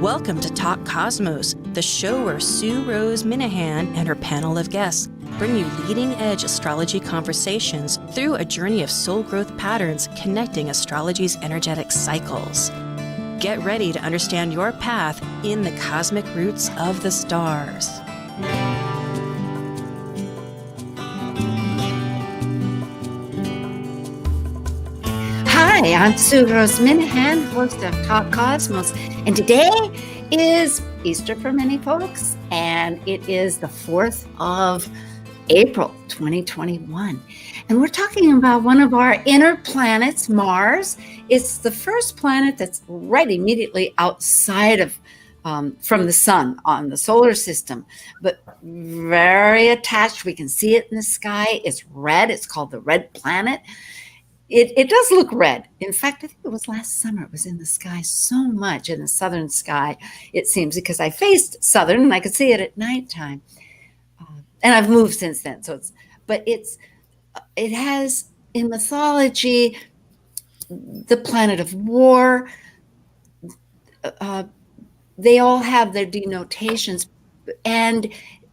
Welcome to Talk Cosmos, the show where Sue Rose Minahan and her panel of guests bring you leading-edge astrology conversations through a journey of soul growth patterns connecting astrology's energetic cycles. Get ready to understand your path in the cosmic roots of the stars. Hi, I'm Sue Rose Minahan, host of Talk Cosmos, and today is Easter for many folks, and it is the 4th of April, 2021. And we're talking about one of our inner planets, Mars. It's the first planet that's right immediately outside of, from the sun on the solar system, but very attached. We can see it in the sky. It's red. It's called the red planet. It does look red. In fact, I think it was last summer. It was in the sky so much, in the southern sky, it seems, because I faced southern and I could see it at nighttime. And I've moved since then. It has in mythology the planet of war. They all have their denotations, and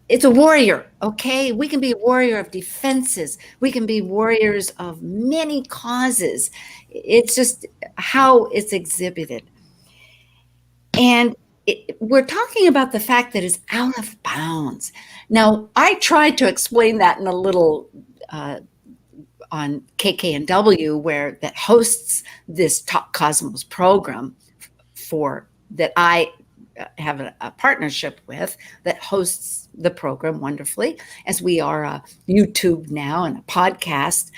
it's a warrior, okay? We can be a warrior of defenses. We can be warriors of many causes. It's just how it's exhibited. And we're talking about the fact that it's out of bounds. Now, I tried to explain that in a little on KKNW, that hosts this Talk Cosmos program that I have a partnership with, that hosts the program wonderfully, as we are a YouTube now and a podcast.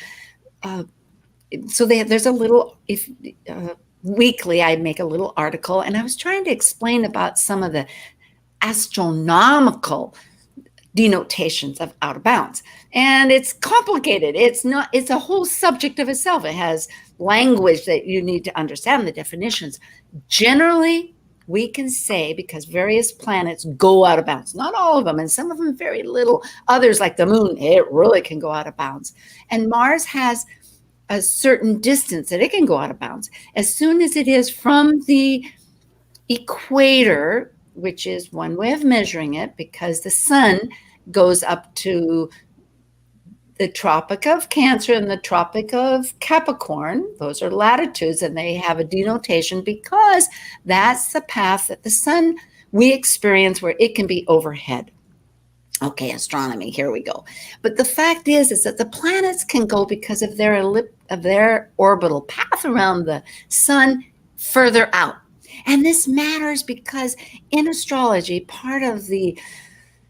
So there's a little, weekly I make a little article, and I was trying to explain about some of the astronomical denotations of out of bounds. And it's complicated. It's a whole subject of itself. It has language that you need to understand, the definitions. Generally, we can say, because various planets go out of bounds, not all of them, and some of them very little. Others, like the moon, it really can go out of bounds. And Mars has a certain distance that it can go out of bounds. As soon as it is from the equator, which is one way of measuring it, because the sun goes up to the Tropic of Cancer and the Tropic of Capricorn. Those are latitudes, and they have a denotation because that's the path that the sun we experience where it can be overhead. Okay, astronomy, here we go. But the fact is that the planets can go, because of their orbital path around the sun, further out. And this matters because in astrology, part of the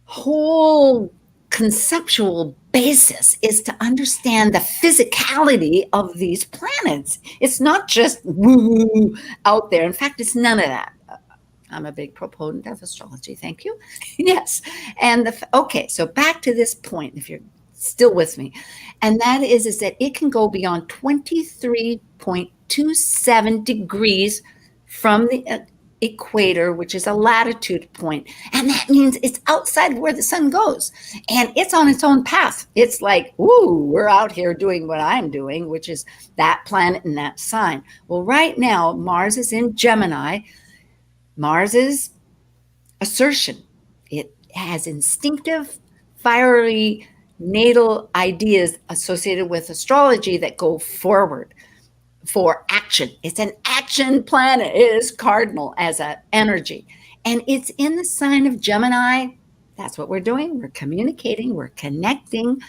whole conceptual basis is to understand the physicality of these planets. It's not just woo out there. In fact, it's none of that. I'm a big proponent of astrology. Thank you. Yes. And okay, so back to this point, if you're still with me, and that is that it can go beyond 23.27 degrees from the equator, which is a latitude point, and that means it's outside where the sun goes, and it's on its own path. It's like, ooh, we're out here doing what I'm doing, which is that planet and that sign. Well, right now Mars is in Gemini. Mars's assertion, it has instinctive, fiery natal ideas associated with astrology that go forward for action. It's an action planet. It is cardinal as an energy. And it's in the sign of Gemini. That's what we're doing. We're communicating, we're connecting,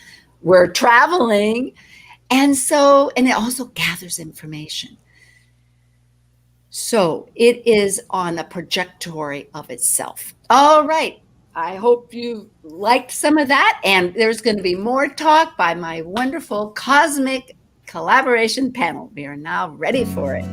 we're traveling. And it also gathers information. So it is on a trajectory of itself. All right. I hope you liked some of that. And there's going to be more talk by my wonderful Cosmic Collaboration Panel. We are now ready for it.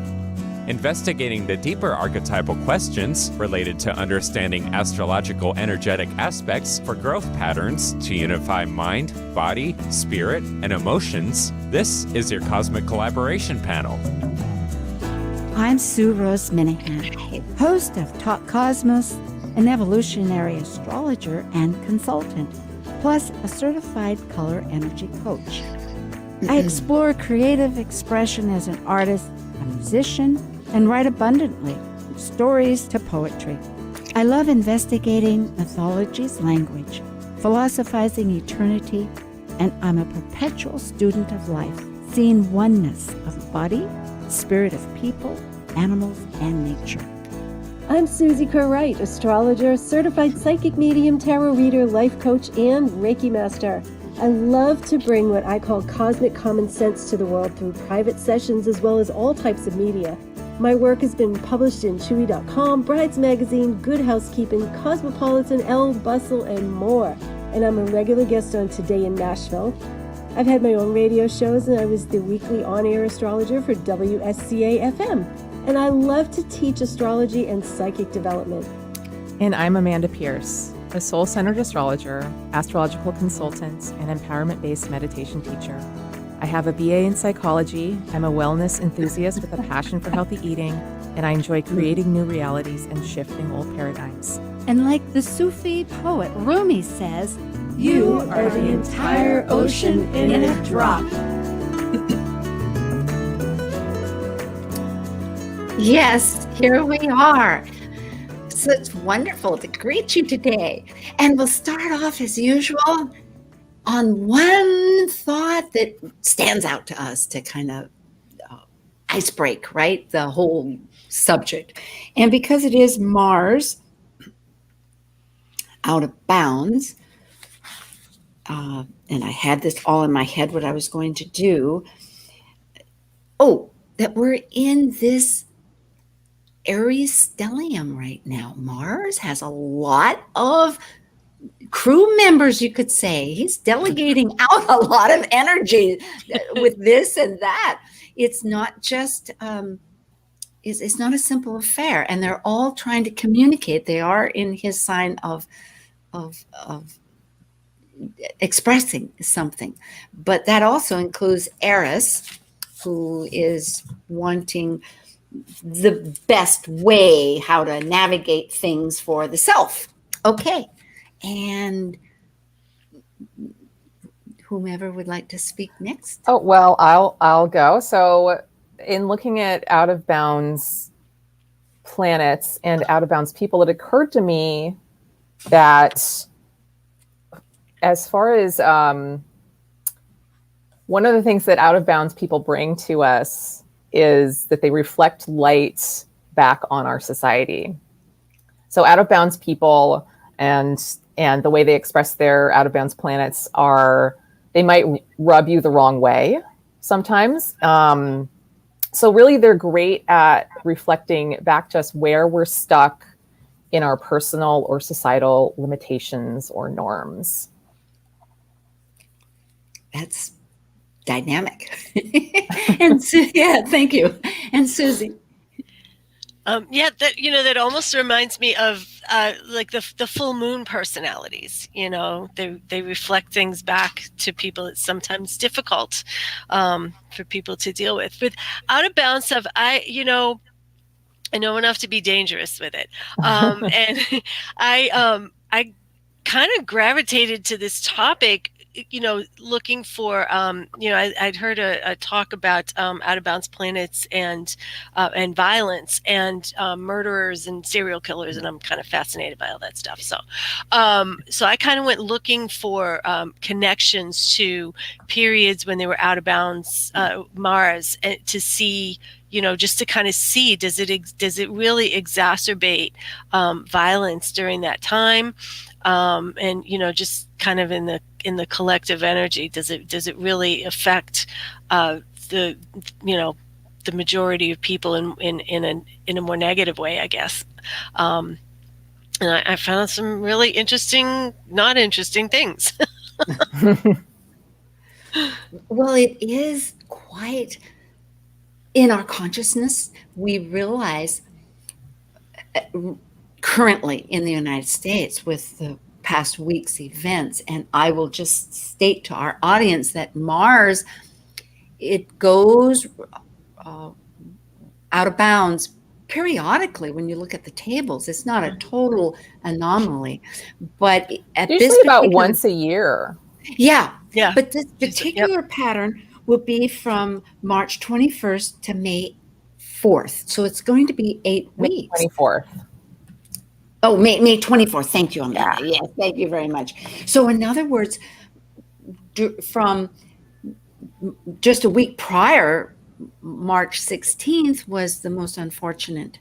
Investigating the deeper archetypal questions related to understanding astrological energetic aspects for growth patterns to unify mind, body, spirit, and emotions, this is your Cosmic Collaboration Panel. I'm Sue Rose Minahan, host of Talk Cosmos, an evolutionary astrologer and consultant, plus a certified color energy coach. I explore creative expression as an artist, a musician, and write abundantly, stories to poetry. I love investigating mythology's language, philosophizing eternity, and I'm a perpetual student of life, seeing oneness of body, spirit of people, animals, and nature. I'm Susie Kerr-Wright, astrologer, certified psychic medium, tarot reader, life coach, and Reiki master. I love to bring what I call cosmic common sense to the world through private sessions as well as all types of media. My work has been published in Chewy.com, Brides Magazine, Good Housekeeping, Cosmopolitan, Elle, Bustle, and more. And I'm a regular guest on Today in Nashville. I've had my own radio shows, and I was the weekly on-air astrologer for WSCA-FM. And I love to teach astrology and psychic development. And I'm Amanda Pierce, a soul-centered astrologer, astrological consultant, and empowerment-based meditation teacher. I have a BA in psychology, I'm a wellness enthusiast with a passion for healthy eating, and I enjoy creating new realities and shifting old paradigms. And like the Sufi poet Rumi says, you are the entire ocean in a drop. Yes, here we are. So it's wonderful to greet you today. And we'll start off as usual on one thought that stands out to us to kind of ice break, right? The whole subject. And because it is Mars out of bounds, and I had this all in my head what I was going to do. Oh, that we're in this Aries stellium right now. Mars has a lot of crew members, you could say. He's delegating out a lot of energy with this and that. It's not just, it's not a simple affair. And they're all trying to communicate. They are in his sign of expressing something. But that also includes Aries, who is wanting the best way how to navigate things for the self. Okay. And whomever would like to speak next. Oh, well, I'll go. So in looking at out of bounds planets and out of bounds people, it occurred to me that as far as one of the things that out of bounds people bring to us is that they reflect light back on our society. So out of bounds people and the way they express their out of bounds planets they might rub you the wrong way sometimes. So really they're great at reflecting back just where we're stuck in our personal or societal limitations or norms. That's dynamic. And yeah, thank you. And Susie. That almost reminds me of like the full moon personalities. They reflect things back to people. It's sometimes difficult for people to deal with. But out of bounds stuff, I know enough to be dangerous with it, and I kind of gravitated to this topic. Looking for, I'd heard a talk about out of bounds planets and violence and murderers and serial killers, and I'm kind of fascinated by all that stuff. So I kind of went looking for connections to periods when they were out of bounds Mars, to see, just to kind of see, does it really exacerbate violence during that time, and just kind of in the collective energy, does it really affect the majority of people in a more negative way, I guess. And I found some really interesting, not interesting things. Well, it is quite in our consciousness. We realize currently in the United States with the past week's events, and I will just state to our audience that Mars, it goes out of bounds periodically. When you look at the tables, it's not a total anomaly, but at usually this about once a year. Yeah. But this It's- particular pattern will be from March 21st to May 4th. So it's going to be 8 May weeks. 24th. Oh, May 24th. Thank you, Amanda. Yeah. Yes, thank you very much. So in other words, from just a week prior, March 16th was the most unfortunate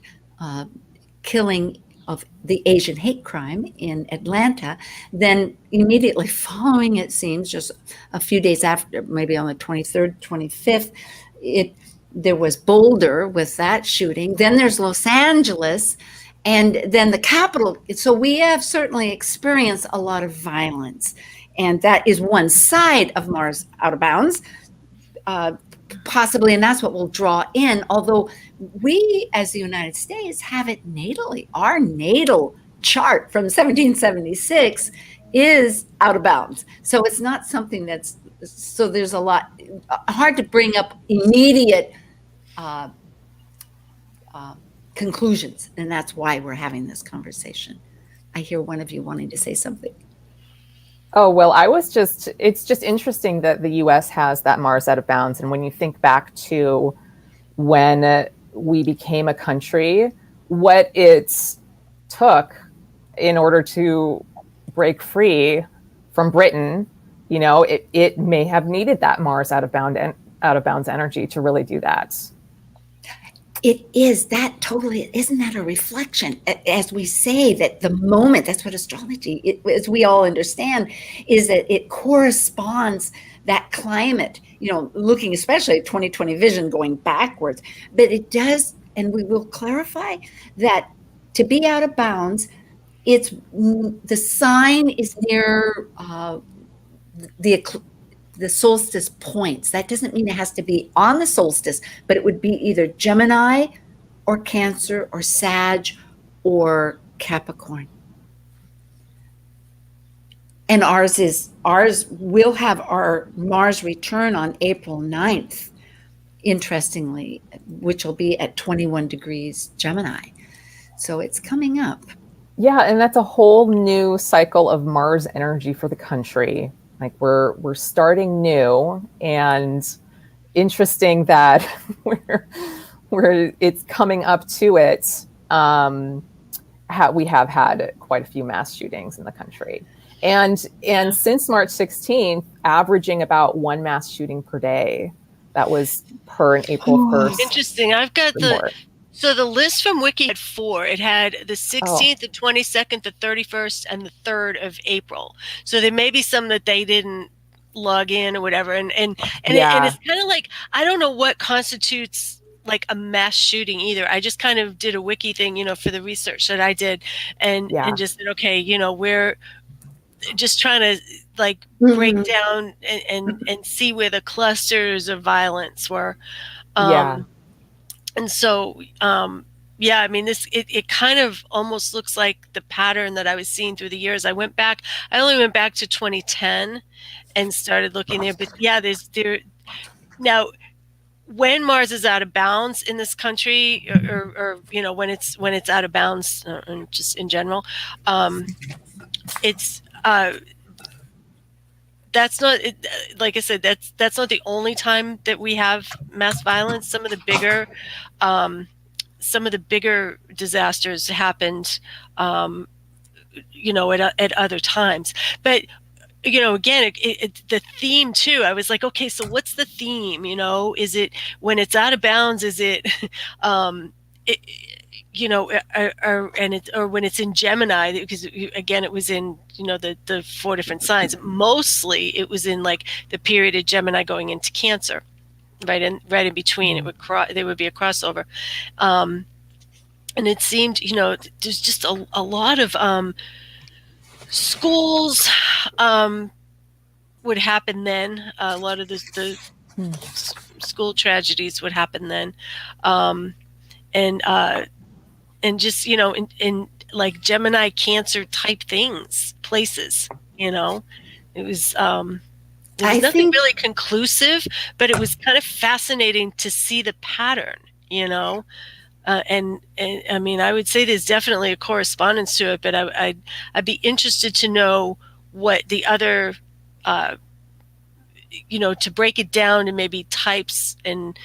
killing of the Asian hate crime in Atlanta. Then immediately following, it seems, just a few days after, maybe on the 23rd, 25th, there was Boulder with that shooting. Then there's Los Angeles, and then the Capitol. So we have certainly experienced a lot of violence, and that is one side of Mars out of bounds, possibly, and that's what will draw in. Although we, as the United States, have it natally. Our natal chart from 1776 is out of bounds. So it's not something that's, so there's a lot, hard to bring up immediate conclusions. And that's why we're having this conversation. I hear one of you wanting to say something. Oh, well, it's just interesting that the US has that Mars out of bounds. And when you think back to when we became a country, what it took in order to break free from Britain, you know, it may have needed that Mars out of bounds energy to really do that. It is that totally, isn't that a reflection? As we say that the moment, that's what astrology, as we all understand, is that it corresponds that climate, you know, looking especially at 2020 vision going backwards, but it does, and we will clarify that to be out of bounds, it's the sign is near the solstice points. That doesn't mean it has to be on the solstice, but it would be either Gemini or Cancer or Sag or Capricorn. And ours will have our Mars return on April 9th, interestingly, which will be at 21 degrees Gemini. So it's coming up. Yeah, and that's a whole new cycle of Mars energy for the country. Like we're starting new, and interesting that we're it's coming up to it. We have had quite a few mass shootings in the country, and since March 16th, averaging about one mass shooting per day. That was per April 1st. Interesting. I've got So the list from Wiki had 4. It had the 16th, the 22nd, the 31st, and the 3rd of April. So there may be some that they didn't log in or whatever. And it's kind of like, I don't know what constitutes like a mass shooting either. I just kind of did a Wiki thing, you know, for the research that I did, and just said, okay, you know, we're just trying to like break down and see where the clusters of violence were. And so, I mean, it kind of almost looks like the pattern that I was seeing through the years. I only went back to 2010 and started looking there. But yeah, now when Mars is out of bounds in this country, or you know, when it's out of bounds, just in general, it's that's not, like I said, that's not the only time that we have mass violence. Some of the bigger disasters happened, you know, at other times. But you know, again, the theme too. I was like, okay, so what's the theme? You know, is it when it's out of bounds? Is it, you know, or when it's in Gemini? Because again, it was in, you know, the 4 different signs. Mostly, it was in like the period of Gemini going into Cancer, right in between. It would there would be a crossover, and it seemed, you know, there's just a lot of schools would happen then. A lot of the school tragedies would happen then, and just, you know, in like Gemini Cancer type things, places, you know, it was there was nothing really conclusive, but it was kind of fascinating to see the pattern, you know. And I mean, I would say there's definitely a correspondence to it, but I'd be interested to know what the other, you know, to break it down to maybe types and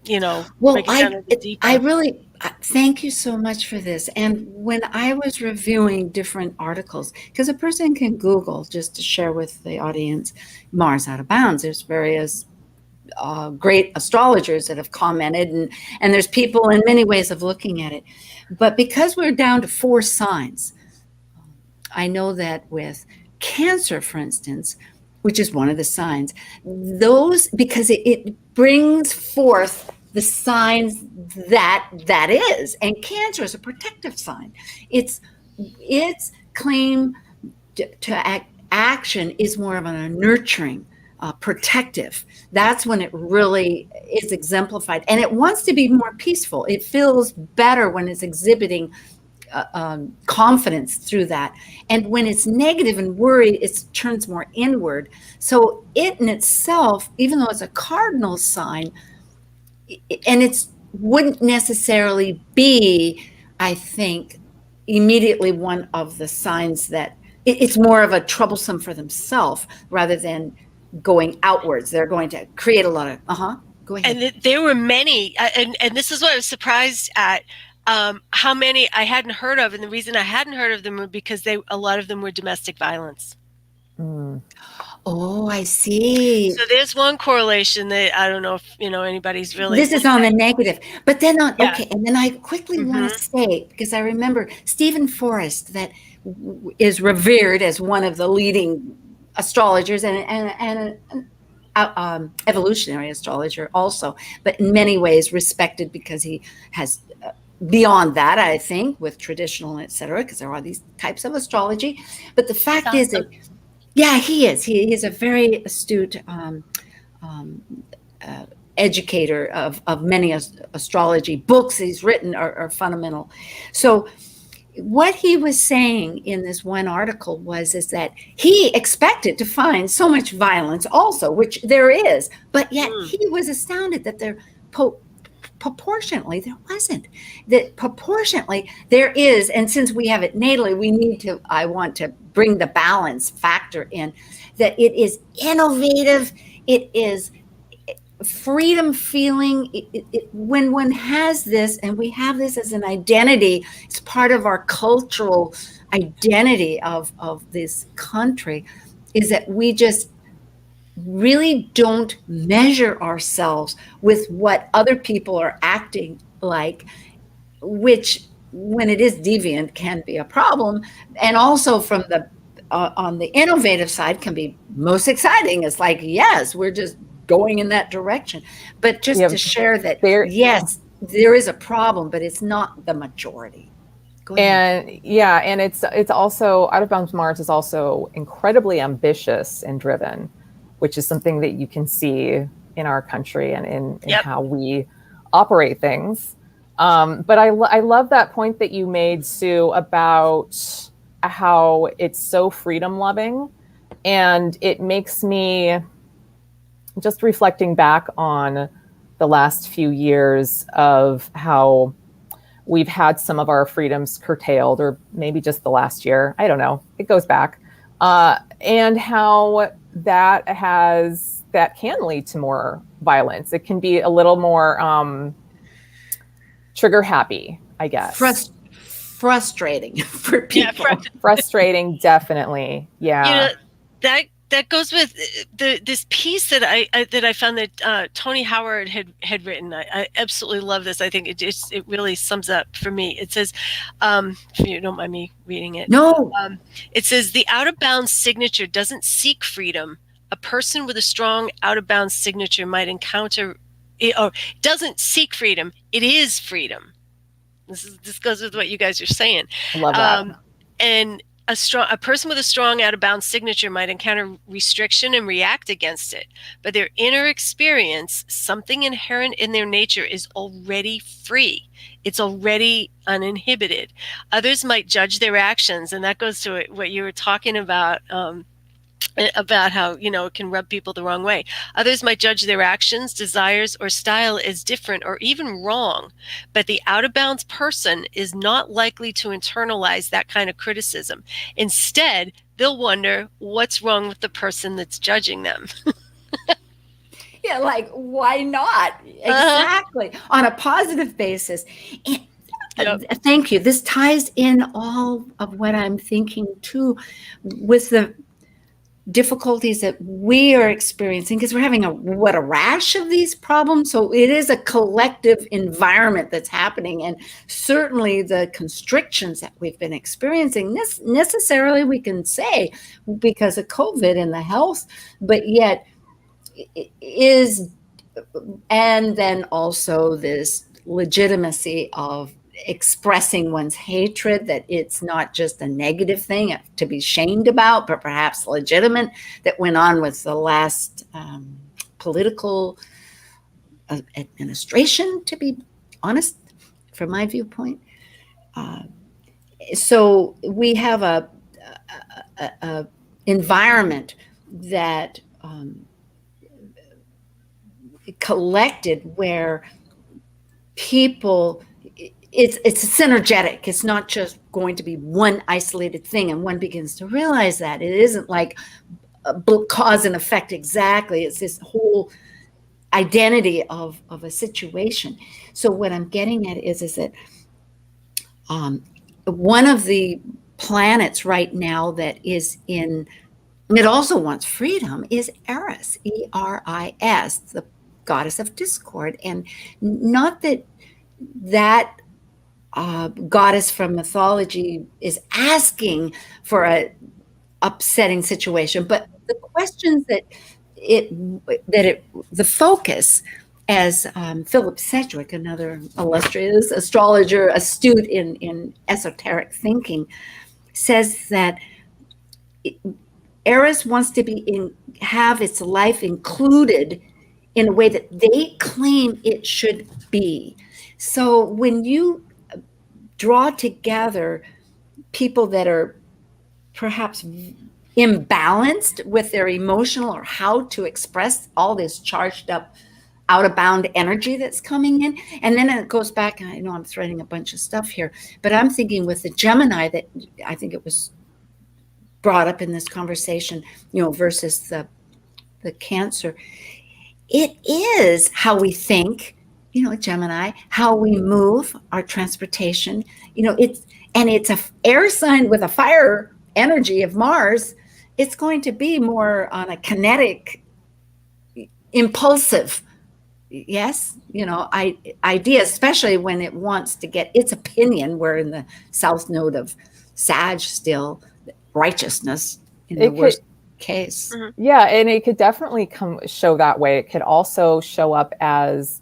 Well, break it down a bit I deeper. really thank you so much for this. And when I was reviewing different articles, because a person can Google, just to share with the audience, Mars out of bounds. There's various great astrologers that have commented, and there's people in many ways of looking at it. But because we're down to 4 signs, I know that with Cancer, for instance, which is one of the signs, those, because it brings forth the signs that is, and Cancer is a protective sign. It's claim to action is more of a nurturing, protective. That's when it really is exemplified, and it wants to be more peaceful. It feels better when it's exhibiting confidence through that. And when it's negative and worried, it turns more inward. So it in itself, even though it's a cardinal sign, and it wouldn't necessarily be, I think, immediately one of the signs that it's more of a troublesome for themselves rather than going outwards. They're going to create a lot of, go ahead. And there were many, and this is what I was surprised at, how many I hadn't heard of. And the reason I hadn't heard of them were because a lot of them were domestic violence. Oh, I see. So there's one correlation that I don't know if anybody's really. This is on the negative, but then okay, and then I quickly want to Mm-hmm. say, because I remember Stephen Forrest, that is revered as one of the leading astrologers and an evolutionary astrologer also, but in many ways respected because he has beyond that, I think, with traditional, et cetera, because there are these types of astrology. But the fact is that, yeah, he is. He is a very astute educator of many astrology. Books he's written are fundamental. So what he was saying in this one article is that he expected to find so much violence also, which there is, but yet he was astounded that there proportionately there wasn't. That proportionately there is, and since we have it natally, I want to bring the balance factor in, that it is innovative, it is freedom feeling. When one has this, and we have this as an identity, it's part of our cultural identity of this country, is that we just really don't measure ourselves with what other people are acting like, which when it is deviant can be a problem. And also from the on the innovative side can be most exciting. It's like, yes, we're just going in that direction. But just to share that, yes, there is a problem, but it's not the majority. Go ahead. And it's also, Out of Bounds Mars is also incredibly ambitious and driven, which is something that you can see in our country and in how we operate things. But I love that point that you made, Sue, about how it's so freedom loving. And it makes me, just reflecting back on the last few years of how we've had some of our freedoms curtailed, or maybe just the last year, I don't know, it goes back, and how that can lead to more violence. It can be a little more trigger happy, I guess. Frustrating for people. Yeah, frustrating, definitely. Yeah. That goes with this piece that I found that Tony Howard had written. I absolutely love this. I think it really sums up for me. It says, if you don't mind me reading it. No. It says, the out of bounds signature doesn't seek freedom. A person with a strong out of bounds signature might encounter, or doesn't seek freedom. It is freedom. This goes with what you guys are saying. I love that. And a person with a strong out of bounds signature might encounter restriction and react against it, but their inner experience, something inherent in their nature, is already free. It's already uninhibited. Others might judge their actions, and that goes to what you were talking about how, it can rub people the wrong way. Others might judge their actions, desires, or style as different or even wrong, but the out-of-bounds person is not likely to internalize that kind of criticism. Instead, they'll wonder what's wrong with the person that's judging them. Yeah, like, why not? Exactly. On a positive basis. And, thank you. This ties in all of what I'm thinking too with the difficulties that we are experiencing, because we're having a rash of these problems. So it is a collective environment that's happening, and certainly the constrictions that we've been experiencing, necessarily we can say because of COVID and the health, but yet is, and then also this legitimacy of expressing one's hatred, that it's not just a negative thing to be shamed about, but perhaps legitimate, that went on with the last political administration, to be honest, from my viewpoint. So we have a environment that collected where people, it's synergetic. It's not just going to be one isolated thing, and one begins to realize that it isn't like a cause and effect exactly. It's this whole identity of a situation. So what I'm getting at is that one of the planets right now that is in, it also wants freedom, is Eris, Eris, the goddess of discord. And not that goddess from mythology is asking for a upsetting situation, but the questions that the focus, as Philip Sedgwick, another illustrious astrologer, astute in esoteric thinking, says that Eris wants to have its life included in a way that they claim it should be. So when you draw together people that are perhaps imbalanced with their emotional or how to express all this charged up, out of bound energy that's coming in, and then it goes back, and I know I'm threading a bunch of stuff here, but I'm thinking with the Gemini, that I think it was brought up in this conversation, versus the Cancer. It is how we think, Gemini, how we move, our transportation, it's a air sign with a fire energy of Mars. It's going to be more on a kinetic, impulsive, yes, idea, especially when it wants to get its opinion. We're in the south node of Sag still, righteousness in the worst case. Yeah, and it could definitely show that way. It could also show up as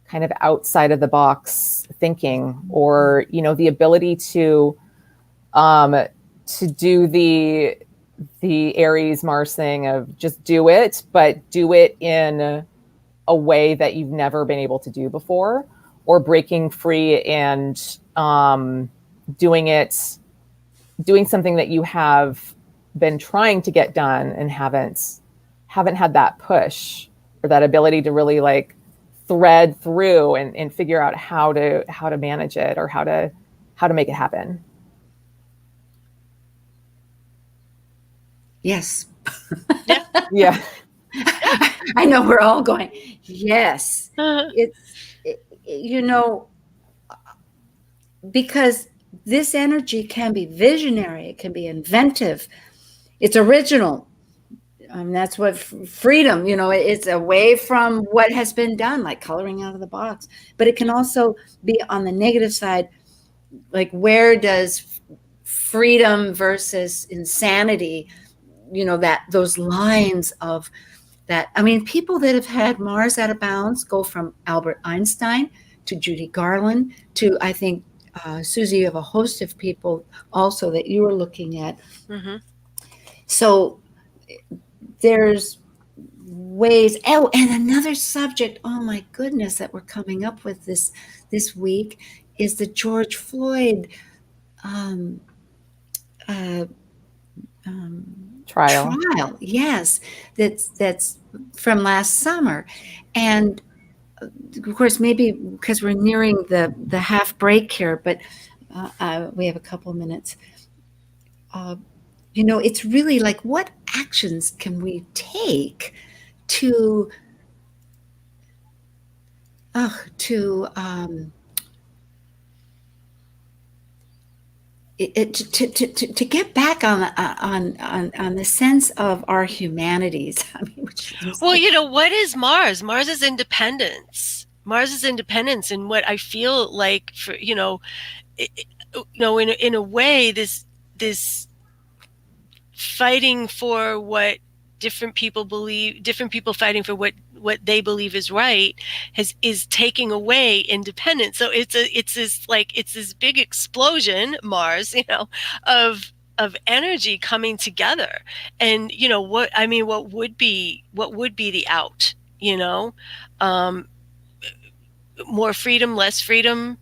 kind of outside of the box thinking, or the ability to do the Aries Mars thing of just do it, but do it in a way that you've never been able to do before, or breaking free and doing something that you have been trying to get done and haven't had that push or that ability to really like thread through and figure out how to manage it, or how to make it happen. Yes. Yeah. I know we're all going, yes. Because this energy can be visionary, it can be inventive, it's original. That's what freedom, it's away from what has been done, like coloring out of the box. But it can also be on the negative side, like where does freedom versus insanity, those lines of that. I mean, people that have had Mars out of bounds go from Albert Einstein to Judy Garland to, I think, Susie, you have a host of people also that you were looking at. Mm-hmm. So there's ways. Oh, and another subject, oh my goodness, that we're coming up with this week is the George Floyd trial. Yes, that's from last summer. And of course, maybe because we're nearing the half break here, but we have a couple minutes. It's really like, what actions can we take to to to get back on the sense of our humanities. I mean, well, what is Mars? Mars is independence. Mars is independence, and what I feel like for in a way, this fighting for what different people believe, different people fighting for what they believe is right, is taking away independence. So it's this big explosion, Mars, of energy coming together. And what would be the out, more freedom, less freedom,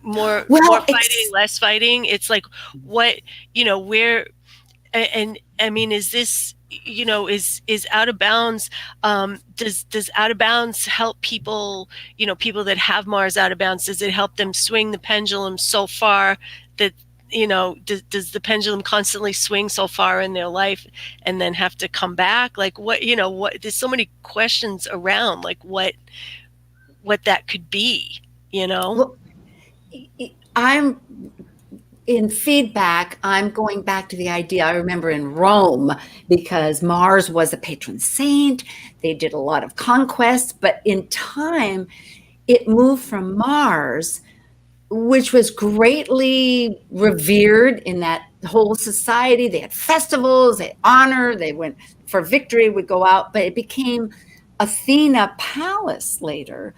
more fighting, less fighting. It's like, what, where, and I mean, is this, is out of bounds? Does out of bounds help people, people that have Mars out of bounds? Does it help them swing the pendulum so far that, does the pendulum constantly swing so far in their life and then have to come back? Like, what, there's so many questions around, like what that could be, Well, I'm in feedback. I'm going back to the idea I remember in Rome, because Mars was a patron saint. They did a lot of conquests, but in time it moved from Mars, which was greatly revered in that whole society. They had festivals, they honor, they went for victory, would go out, but it became Athena Palace later.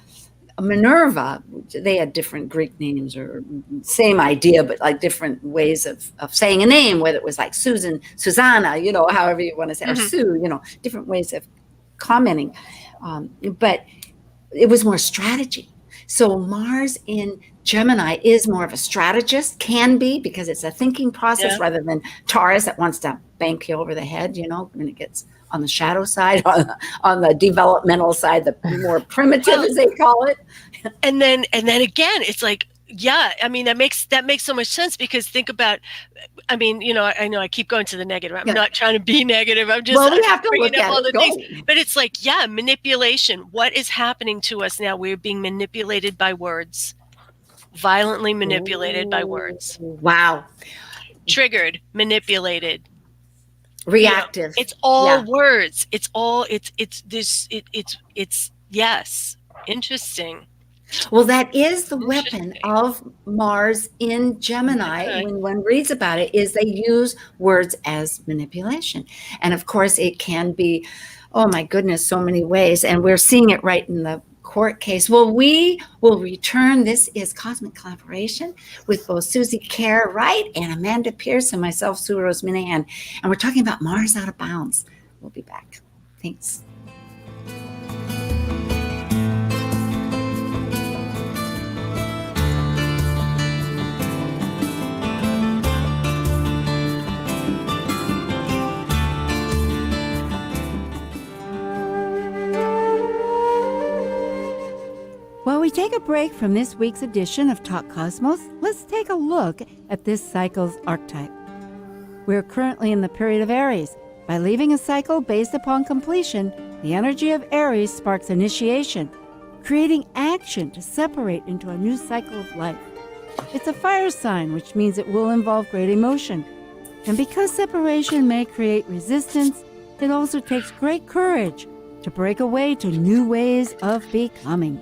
Minerva, they had different Greek names, or same idea, but like different ways of saying a name, whether it was like Susan, Susanna, however you want to say, or Sue, different ways of commenting. But it was more strategy. So Mars in Gemini is more of a strategist, can be, because it's a thinking process rather than Taurus that wants to bank you over the head, when it gets on the shadow side, on the developmental side, the more primitive, as they call it. And then again, it's like, yeah, I mean, that makes so much sense, because think about, I mean, I know I keep going to the negative. I'm not trying to be negative. I'm just we have to look at all the things. But it's like, yeah, manipulation. What is happening to us now? We're being manipulated by words, violently manipulated by words. Wow. Triggered, manipulated. Reactive. It's all words. It's all, it's yes. Interesting. Well, that is the weapon of Mars in Gemini. When one reads about it, is they use words as manipulation. And of course, it can be, oh my goodness, so many ways. And we're seeing it right in the court case. Well, we will return. This is Cosmic Collaboration with both Susie Kerr Wright and Amanda Pierce and myself, Sue Rose Minahan. And we're talking about Mars out of bounds. We'll be back. Thanks. While we take a break from this week's edition of Talk Cosmos, let's take a look at this cycle's archetype. We're currently in the period of Aries. By leaving a cycle based upon completion, the energy of Aries sparks initiation, creating action to separate into a new cycle of life. It's a fire sign, which means it will involve great emotion. And because separation may create resistance, it also takes great courage to break away to new ways of becoming.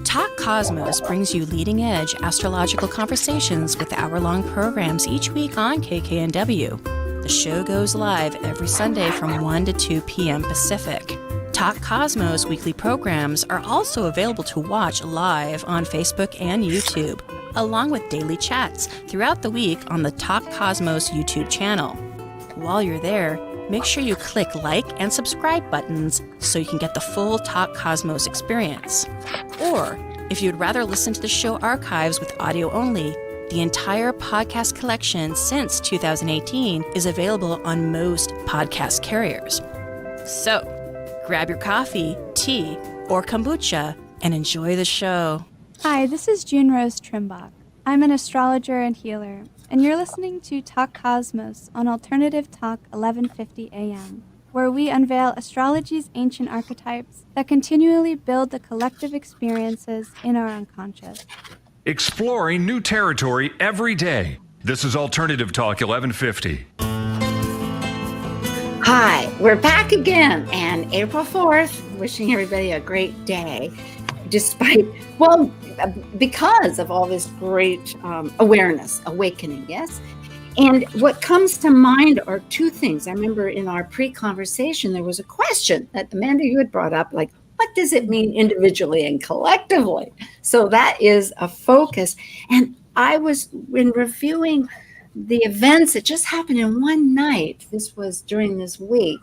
Talk Cosmos brings you leading-edge astrological conversations with hour-long programs each week on KKNW. The show goes live every Sunday from 1 to 2 p.m. Pacific. Talk Cosmos weekly programs are also available to watch live on Facebook and YouTube, along with daily chats throughout the week on the Talk Cosmos YouTube channel. While you're there, make sure you click like and subscribe buttons so you can get the full Talk Cosmos experience. Or, if you'd rather listen to the show archives with audio only, the entire podcast collection since 2018 is available on most podcast carriers. So, grab your coffee, tea, or kombucha and enjoy the show. Hi, this is June Rose Trimbach. I'm an astrologer and healer, and you're listening to Talk Cosmos on Alternative Talk 1150 AM. where we unveil astrology's ancient archetypes that continually build the collective experiences in our unconscious. Exploring new territory every day. This is Alternative Talk 1150. Hi, we're back again, and April 4th, wishing everybody a great day, despite, because of all this great awareness, awakening, yes? And what comes to mind are two things. I remember in our pre-conversation, there was a question that Amanda, you had brought up, like, what does it mean individually and collectively? So that is a focus. And I was, when reviewing the events that just happened in one night, this was during this week,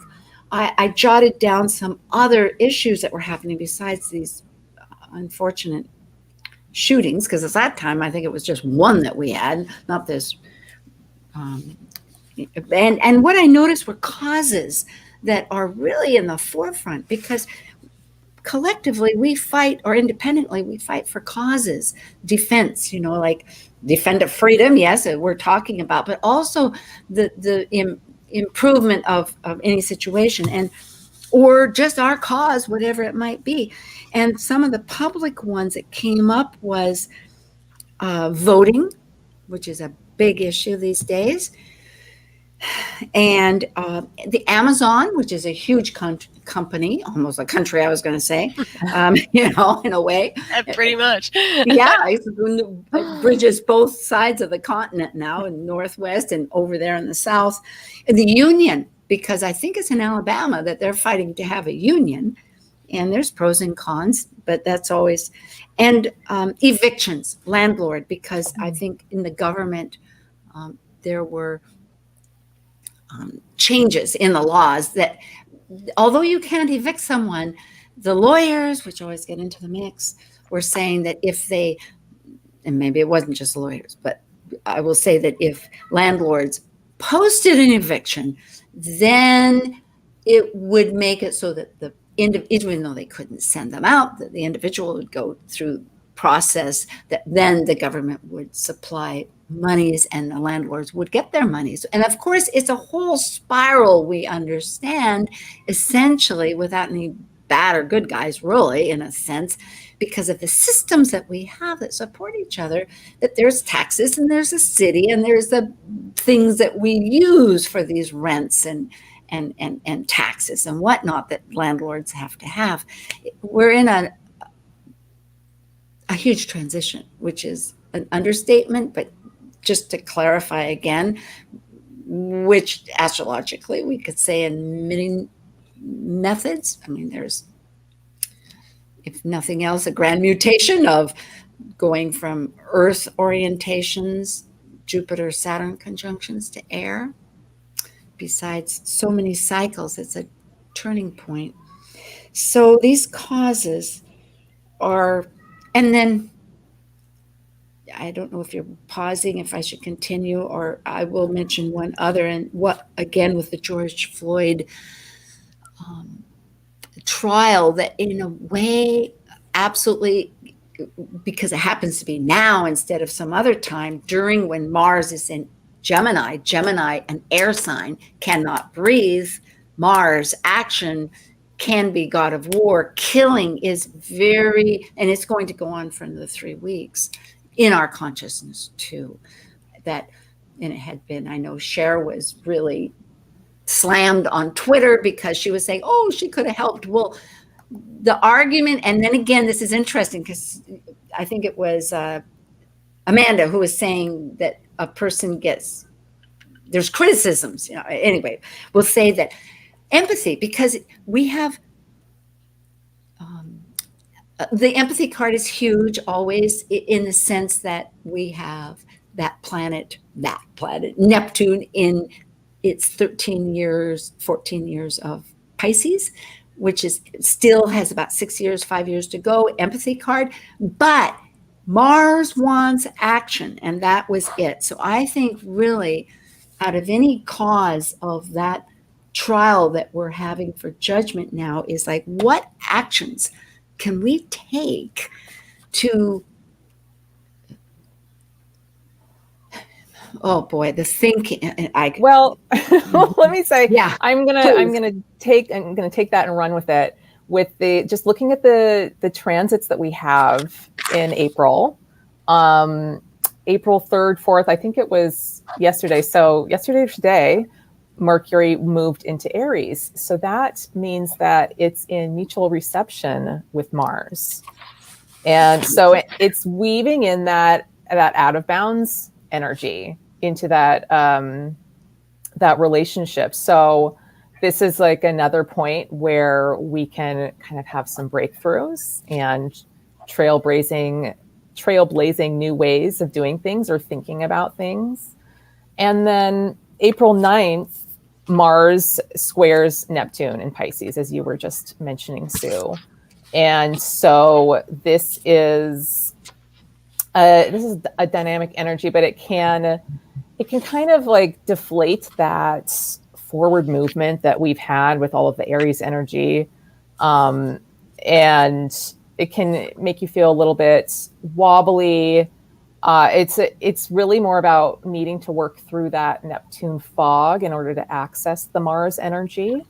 I jotted down some other issues that were happening besides these unfortunate shootings, because at that time, I think it was just one that we had, not this. And what I noticed were causes that are really in the forefront, because collectively we fight, or independently we fight for causes, defense, like defend of freedom, yes, we're talking about, but also the improvement of any situation, and or just our cause, whatever it might be. And some of the public ones that came up was voting, which is a big issue these days, and the Amazon, which is a huge company, almost a country, I was going to say, in a way. Pretty much. Yeah, it bridges both sides of the continent now, in Northwest and over there in the South. And the union, because I think it's in Alabama that they're fighting to have a union, and there's pros and cons, but that's always, and evictions, landlord, because I think in the government, there were changes in the laws that, although you can't evict someone, the lawyers, which always get into the mix, were saying that if they, and maybe it wasn't just lawyers, but I will say that if landlords posted an eviction, then it would make it so that even though they couldn't send them out, that the individual would go through process that then the government would supply monies and the landlords would get their monies. And of course, it's a whole spiral, we understand, essentially, without any bad or good guys, really, in a sense, because of the systems that we have that support each other, that there's taxes and there's a city and there's the things that we use for these rents and taxes and whatnot that landlords have to have. We're in a huge transition, which is an understatement, but just to clarify again, which astrologically we could say in many methods. I mean, there's, if nothing else, a grand mutation of going from Earth orientations, Jupiter, Saturn conjunctions to air. Besides so many cycles, it's a turning point. So these causes are, and then I don't know if you're pausing, if I should continue, or I will mention one other, and what, again, with the George Floyd trial, that in a way, absolutely, because it happens to be now instead of some other time, during when Mars is in Gemini, an air sign, cannot breathe. Mars, action, can be god of war. Killing is very, and it's going to go on for another 3 weeks in our consciousness too. That, and it had been, I know Cher was really slammed on Twitter because she was saying, oh, she could have helped. Well, the argument, and then again, this is interesting because I think it was Amanda who was saying that a person gets, there's criticisms, anyway, we'll say that empathy, because we have, the empathy card is huge always, in the sense that we have that planet, Neptune, in its 13 years, 14 years of Pisces, which is still has about 6 years, 5 years to go, empathy card, but Mars wants action, and that was it. So I think really, out of any cause of that trial that we're having for judgment now, is like, what actions can we take to Oh boy, the thinking. Well, let me say, Yeah, I'm gonna take that and run with it. With just looking at the transits that we have in April, April 3rd, 4th, I think it was yesterday. So yesterday or today, Mercury moved into Aries. So that means that it's in mutual reception with Mars. And so it's weaving in that out of bounds energy into that that relationship. So this is like another point where we can kind of have some breakthroughs and trailblazing new ways of doing things or thinking about things. And then April 9th, Mars squares Neptune in Pisces, as you were just mentioning, Sue. And so this is a dynamic energy, but it can kind of like deflate that forward movement that we've had with all of the Aries energy. And it can make you feel a little bit wobbly. It's really more about needing to work through that Neptune fog in order to access the Mars energy.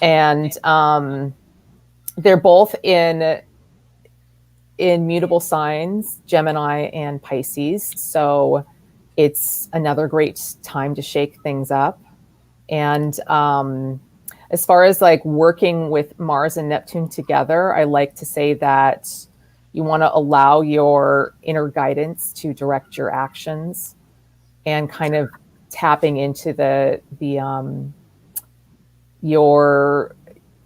And they're both in mutable signs, Gemini and Pisces. So it's another great time to shake things up. And as far as like working with Mars and Neptune together, I like to say that you want to allow your inner guidance to direct your actions and kind of tapping into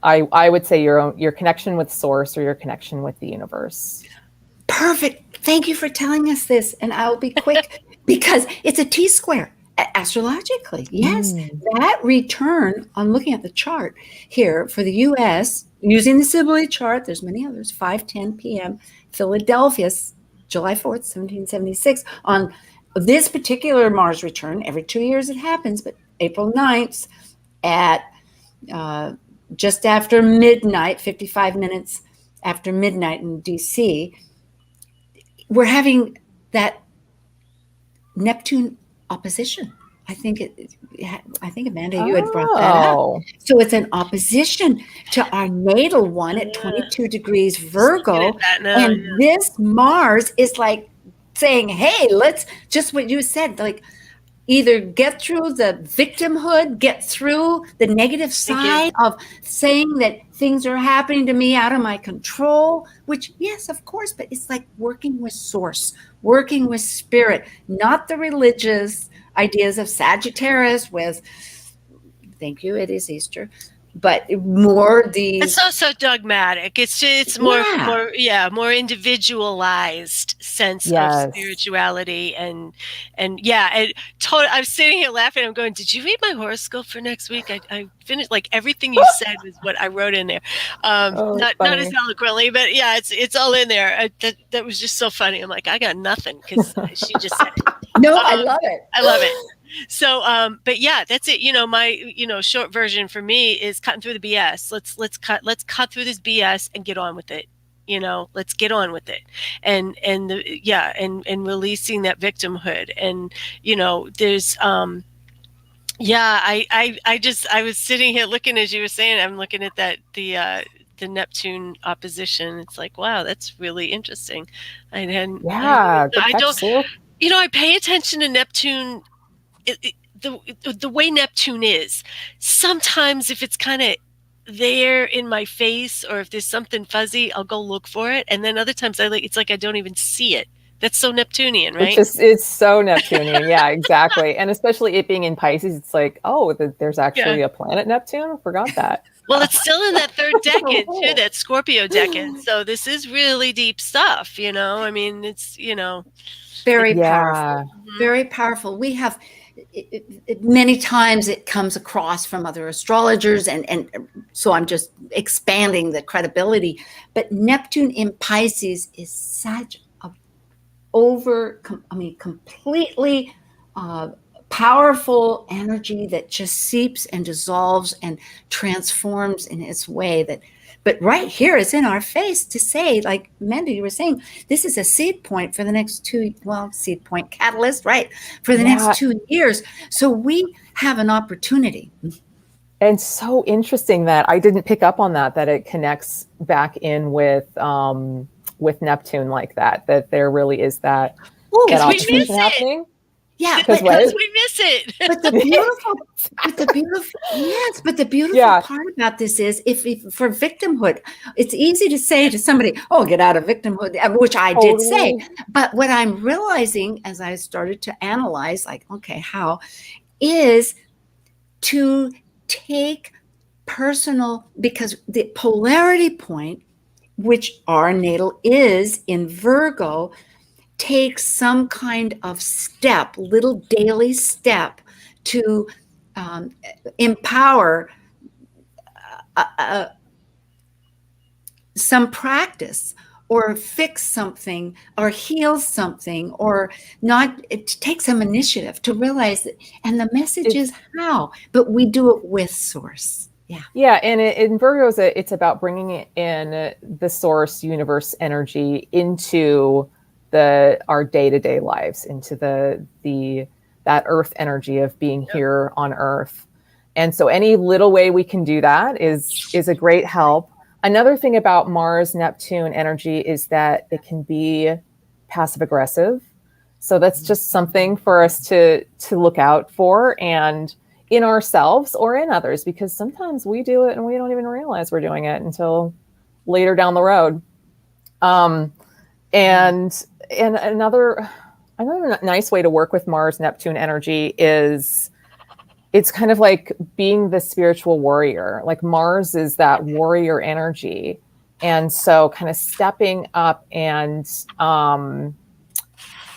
I would say your connection with source or your connection with the universe. Perfect. Thank you for telling us this. And I'll be quick because it's a T-square astrologically. Yes, that return, I'm looking at the chart here for the U.S. using the Sibley chart. There's many others. 5:10 p.m. Philadelphia, July 4th, 1776. On this particular Mars return, every 2 years it happens, but April 9th at just after midnight, 55 minutes after midnight in DC, we're having that Neptune opposition. I think Amanda, you had brought that up. So it's an opposition to our natal one at 22 degrees Virgo. And this Mars is like saying, hey, let's just what you said, like either get through the victimhood, get through the negative side of saying that things are happening to me out of my control, which, yes, of course, but it's like working with source, working with spirit, not the religious ideas of Sagittarius with, thank you, it is Easter, but more the... It's also dogmatic. It's more individualized sense of spirituality and I was sitting here laughing. I'm going, did you read my horoscope for next week? I finished, like everything you said was what I wrote in there. Not as eloquently, but yeah, it's all in there. That was just so funny. I'm like, I got nothing because she just said it. No, I love it. I love it. So, but yeah, that's it. My, short version for me is cutting through the BS. Let's cut through this BS and get on with it. Let's get on with it. And releasing that victimhood. And, there's, I was sitting here looking, as you were saying, I'm looking at the Neptune opposition. It's like, wow, that's really interesting. I pay attention to Neptune. The way Neptune is, sometimes if it's kind of there in my face or if there's something fuzzy, I'll go look for it. And then other times it's like I don't even see it. That's so Neptunian, right? It's so Neptunian. Yeah, exactly. And especially it being in Pisces, it's like, there's actually a planet Neptune. I forgot that. Well, it's still in that third decade too, that Scorpio decade. So this is really deep stuff, I mean, it's, very powerful. Very powerful. We have many times it comes across from other astrologers, and so I'm just expanding the credibility. But Neptune in Pisces is such a completely powerful energy that just seeps and dissolves and transforms in its way that But right here is in our face to say, like Mandy, you were saying, this is a seed point for the next seed point catalyst, right? For the next 2 years. So we have an opportunity. And so interesting that I didn't pick up on that it connects back in with Neptune like that there really is that opposition happening. Yeah, because we miss it. But the beautiful part about this is if for victimhood, it's easy to say to somebody, "Oh, get out of victimhood," which I did say. But what I'm realizing as I started to analyze, like, okay, how is to take personal, because the polarity point, which our natal is in Virgo, takes some kind of step, little daily step to empower some practice or fix something or heal something or not. It takes some initiative to realize it. And the message is how, but we do it with source. Yeah. And in Virgo, it's about bringing in the source universe energy into our day-to-day lives, into that earth energy of being here on Earth. And so any little way we can do that is a great help. Another thing about Mars Neptune energy is that it can be passive aggressive. So that's just something for us to look out for, and in ourselves or in others, because sometimes we do it and we don't even realize we're doing it until later down the road. And another nice way to work with Mars Neptune energy is it's kind of like being the spiritual warrior. Like Mars is that warrior energy. And so kind of stepping up and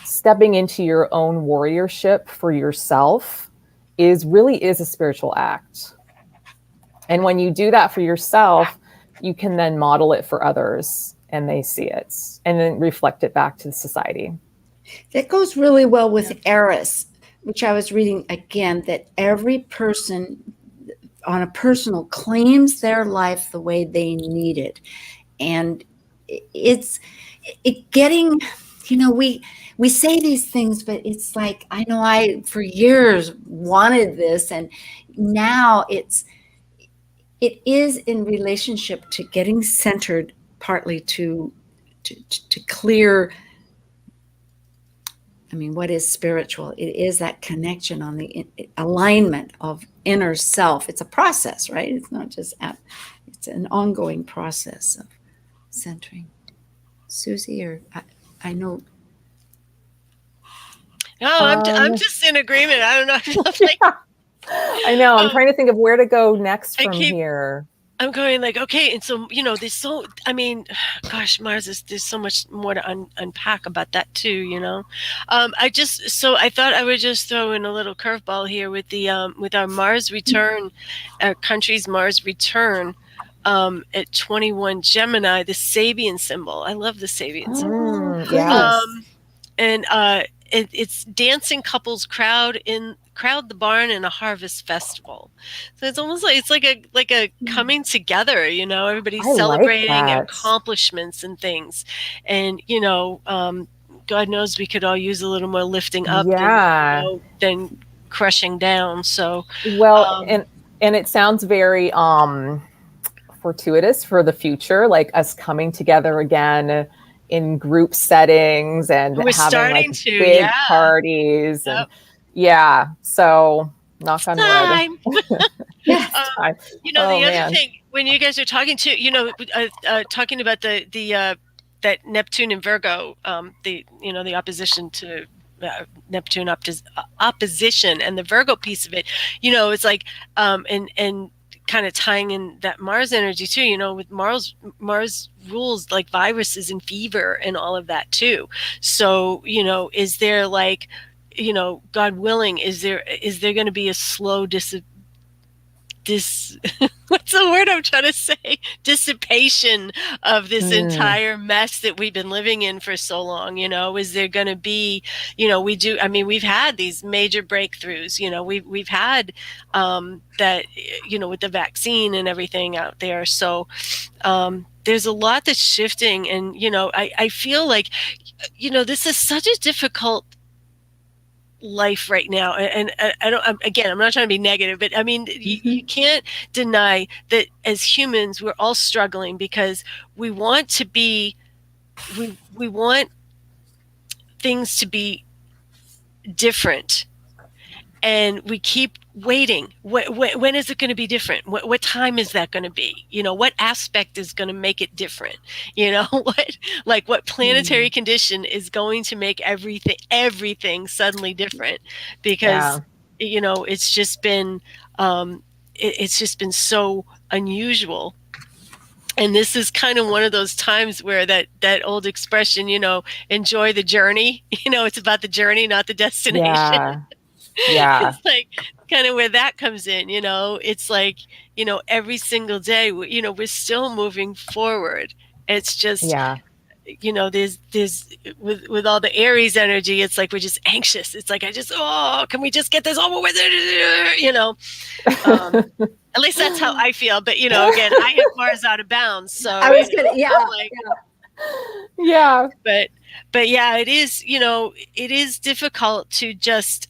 stepping into your own warriorship for yourself is a spiritual act. And when you do that for yourself, you can then model it for others, and they see it and then reflect it back to society. That goes really well with Aries, which I was reading again, that every person on a personal claims their life the way they need it. And it's getting, we say these things, but it's like, I know I for years wanted this, and now it is in relationship to getting centered, partly to clear. I mean, what is spiritual? It is that connection on the alignment of inner self. It's a process, right? It's not just it's an ongoing process of centering. Susie, or I know. No, I'm just in agreement. I don't know. I know. I'm trying to think of where to go next from here. I'm going like, okay, and so Mars there's so much more to unpack about that too. I thought I would just throw in a little curveball here with the with our Mars return, our country's Mars return, at 21 Gemini, the Sabian symbol. I love the Sabian symbol. Yes. It's dancing couples crowd the barn in a harvest festival. So it's almost like it's like a coming together, everybody's celebrating accomplishments and things. And God knows we could all use a little more lifting up than crushing down. So and it sounds very fortuitous for the future, like us coming together again in group settings and having big parties. Yep. And so knock on wood. The other thing, when you guys are talking talking about the that Neptune and Virgo, the opposition to Neptune opposition and the Virgo piece of it, it's like and kind of tying in that Mars energy too, with Mars rules like viruses and fever and all of that too. So, is there like, God willing, is there going to be a slow what's the word I'm trying to say? Dissipation of this entire mess that we've been living in for so long. Is there going to be, we've had these major breakthroughs, we've had that, with the vaccine and everything out there. So there's a lot that's shifting. And, I feel like, this is such a difficult life right now, and I'm not trying to be negative, but I mean, you can't deny that as humans we're all struggling because we want things to be different, and we keep waiting. When is it going to be different? What time is that going to be? What aspect is going to make it different? What planetary condition is going to make everything suddenly different? Because it's just been so unusual. And this is kind of one of those times where that old expression, enjoy the journey. It's about the journey, not the destination. Yeah. It's like kind of where that comes in, it's like, every single day, we're still moving forward. It's just, there's with all the Aries energy, it's like, we're just anxious. It's like, can we just get this over with it? At least that's how I feel. But, again, I have Mars out of bounds. So I was gonna, But yeah, it is, it is difficult to just,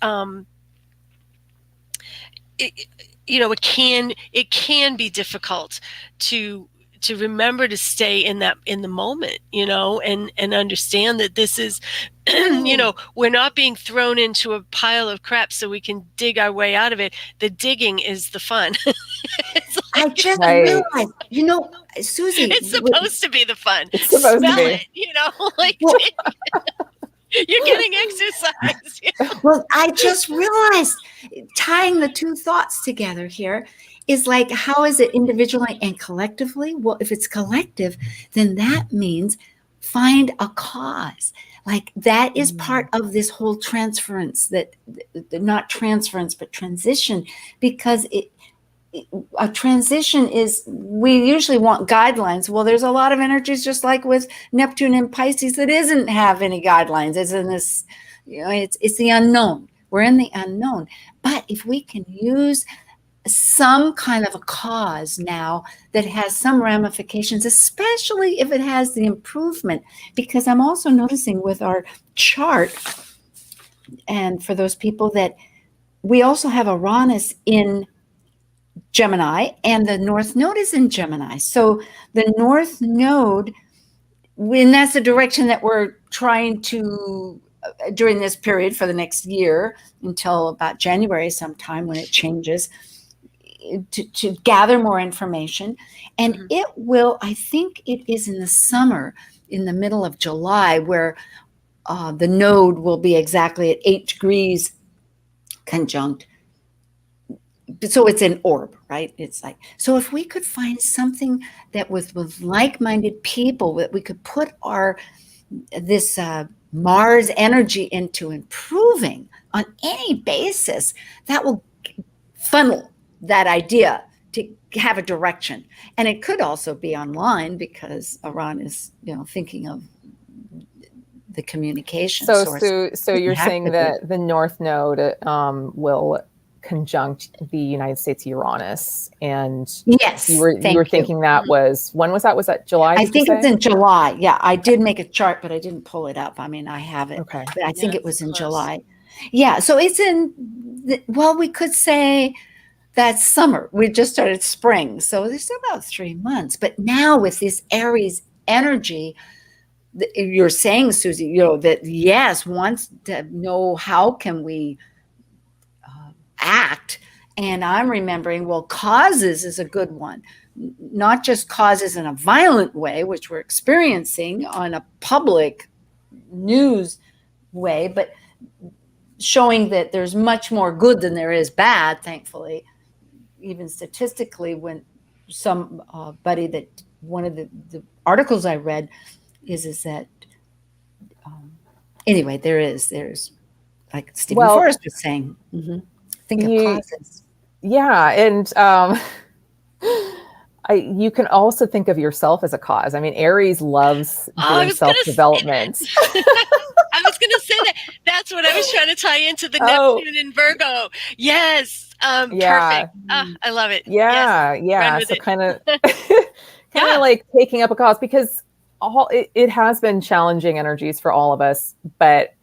it can be difficult to remember to stay in the moment, and understand that this is, we're not being thrown into a pile of crap so we can dig our way out of it. The digging is the fun. I just realized, Susie, it's supposed to be the fun. It's supposed Smell to be. it, You're getting exercise. Well, I just realized tying the two thoughts together here is like, how is it individually and collectively? Well, if it's collective, then that means find a cause. Like that is part of this whole transference, not transference, but transition, because a transition is, we usually want guidelines. Well, there's a lot of energies, just like with Neptune and Pisces, that isn't have any guidelines. It's in this, it's the unknown. We're in the unknown. But if we can use some kind of a cause now that has some ramifications, especially if it has the improvement, because I'm also noticing with our chart, and for those people that we also have Uranus in Gemini, and the North Node is in Gemini. So the North Node, and that's the direction that we're trying to, during this period for the next year, until about January sometime when it changes, to gather more information. And it will, I think it is in the summer, in the middle of July, where the node will be exactly at 8 degrees conjunct. So it's an orb, right? It's like, so if we could find something that with like-minded people, that we could put this Mars energy into improving on any basis, that will funnel that idea to have a direction. And it could also be online, because Iran is, thinking of the communication source. So you're saying that the North Node will conjunct the United States Uranus, and yes, you were thinking that was, when was that? Was that July? I think it's in July. Yeah, I did make a chart, but I didn't pull it up. I mean, I have it, okay, but I think it was in July. Yeah, so it's we could say that's summer. We just started spring, so there's about 3 months. But now with this Aries energy, you're saying, Susie, that yes, wants to know how can we act. And I'm remembering, well, causes is a good one. Not just causes in a violent way, which we're experiencing on a public news way, but showing that there's much more good than there is bad, thankfully. Even statistically, when somebody that one of the articles I read is that anyway, there's like Stephen Forrest was saying, think of causes. Yeah. And you can also think of yourself as a cause. I mean, Aries loves doing self-development. I was going to say that. That's what I was trying to tie into the Neptune and Virgo. Yes. Perfect. I love it. Yeah. Yes. Yeah. So kind of like taking up a cause, because it has been challenging energies for all of us, but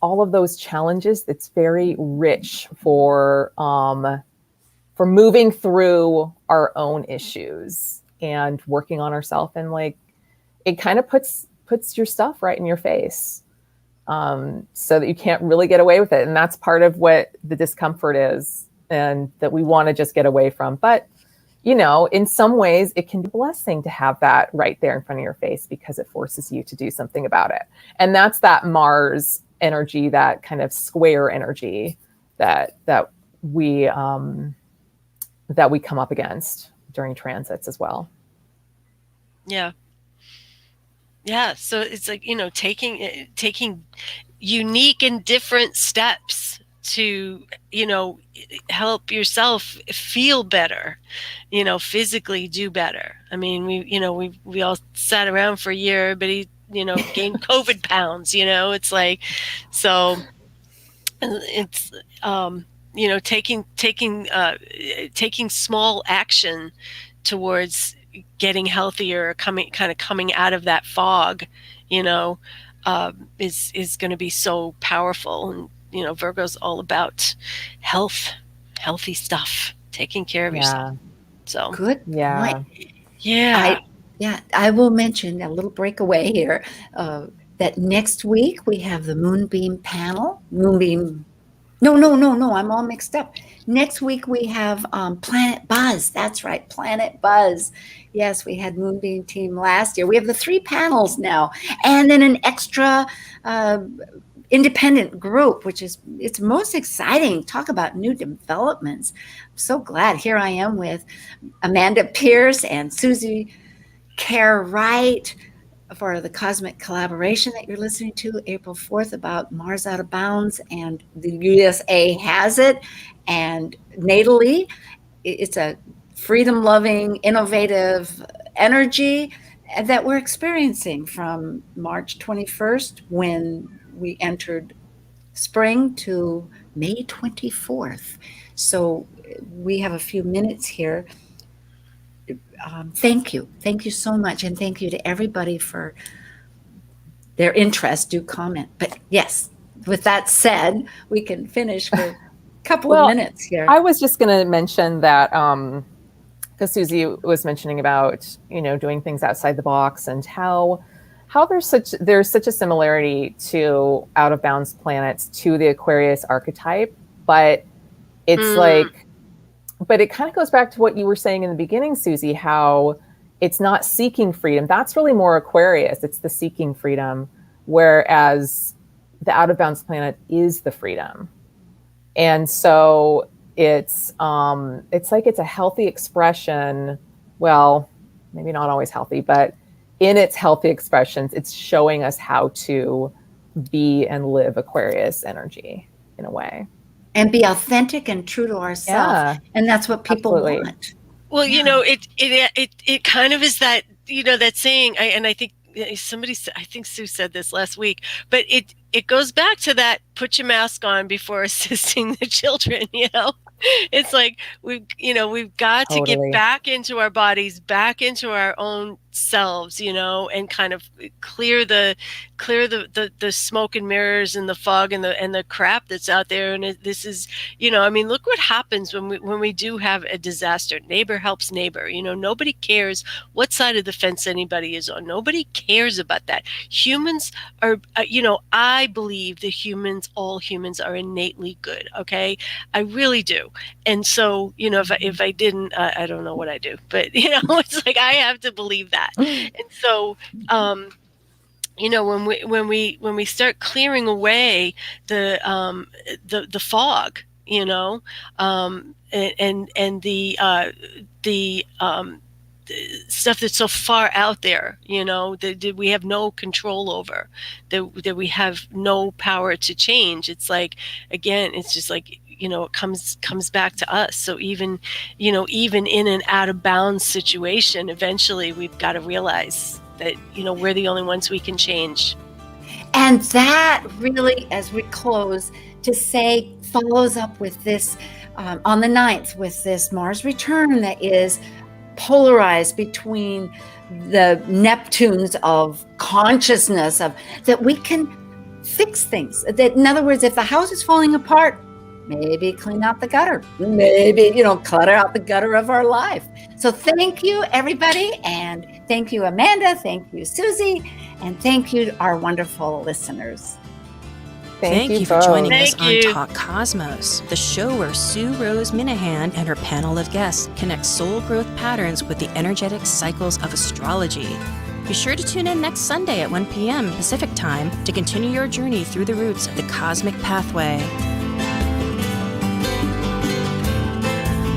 all of those challenges, it's very rich for moving through our own issues and working on ourselves. And like, it kind of puts your stuff right in your face, so that you can't really get away with it. And that's part of what the discomfort is, and that we want to just get away from. But, in some ways it can be a blessing to have that right there in front of your face, because it forces you to do something about it. And that's that Mars energy, that kind of square energy that we come up against during transits as well. Yeah. Yeah. So it's like, taking unique and different steps to, help yourself feel better, physically do better. I mean, we all sat around for a year, everybody, gained COVID pounds, it's like, so it's, taking small action towards getting healthier, coming out of that fog, is going to be so powerful. And Virgo's all about healthy stuff, taking care of yourself. So good. Yeah. Yeah. I will mention a little breakaway here, that next week we have the Moonbeam panel. No, I'm all mixed up. Next week we have Planet Buzz. That's right, Planet Buzz. Yes, we had Moonbeam team last year. We have the 3 panels now, and then an extra independent group, which is, it's most exciting. Talk about new developments. I'm so glad. Here I am with Amanda Pierce and Susie Wright for the Cosmic Collaboration that you're listening to April 4th about Mars Out of Bounds and the USA Has It. And natally, it's a freedom-loving, innovative energy that we're experiencing from March 21st, when we entered spring, to May 24th. So we have a few minutes here. Thank you so much, and thank you to everybody for their interest. Do comment. But yes, with that said, we can finish with a couple of minutes here. I was just going to mention that because Susie was mentioning about doing things outside the box, and how there's such a similarity to out of bounds planets to the Aquarius archetype, but it's but it kind of goes back to what you were saying in the beginning, Susie, how it's not seeking freedom. That's really more Aquarius. It's the seeking freedom, whereas the out of bounds planet is the freedom. And so it's like it's a healthy expression. Well, maybe not always healthy, but in its healthy expressions, it's showing us how to be and live Aquarius energy in a way. And be authentic and true to ourselves. Yeah, and that's what people want. Well, it kind of is that, that saying, and I think I think Sue said this last week, but it goes back to that, put your mask on before assisting the children, It's like we've got to get back into our bodies, back into our own selves, and kind of clear the smoke and mirrors and the fog and the crap that's out there. And this is, look what happens when we do have a disaster. Neighbor helps neighbor. Nobody cares what side of the fence anybody is on. Nobody cares about that. Humans are, I believe that all humans are innately good. Okay, I really do. And so, if I didn't, I don't know what I do, but it's like I have to believe that. And so, when we start clearing away the fog, and the stuff that's so far out there, that we have no control over, that we have no power to change. It's like, again, it's just like, it comes back to us. So even in an out of bounds situation, eventually we've got to realize that, we're the only ones we can change. And that really, as we close, to say, follows up with this on the 9th with this Mars return that is polarized between the Neptunes of consciousness, of that we can fix things. That, in other words, if the house is falling apart, maybe clean out the gutter, maybe, clutter out the gutter of our life. So thank you, everybody. And thank you, Amanda. Thank you, Susie. And thank you, our wonderful listeners. Thank you for joining us Thank on you. Talk Cosmos, the show where Sue Rose Minahan and her panel of guests connect soul growth patterns with the energetic cycles of astrology. Be sure to tune in next Sunday at 1 p.m. Pacific Time to continue your journey through the roots of the cosmic pathway.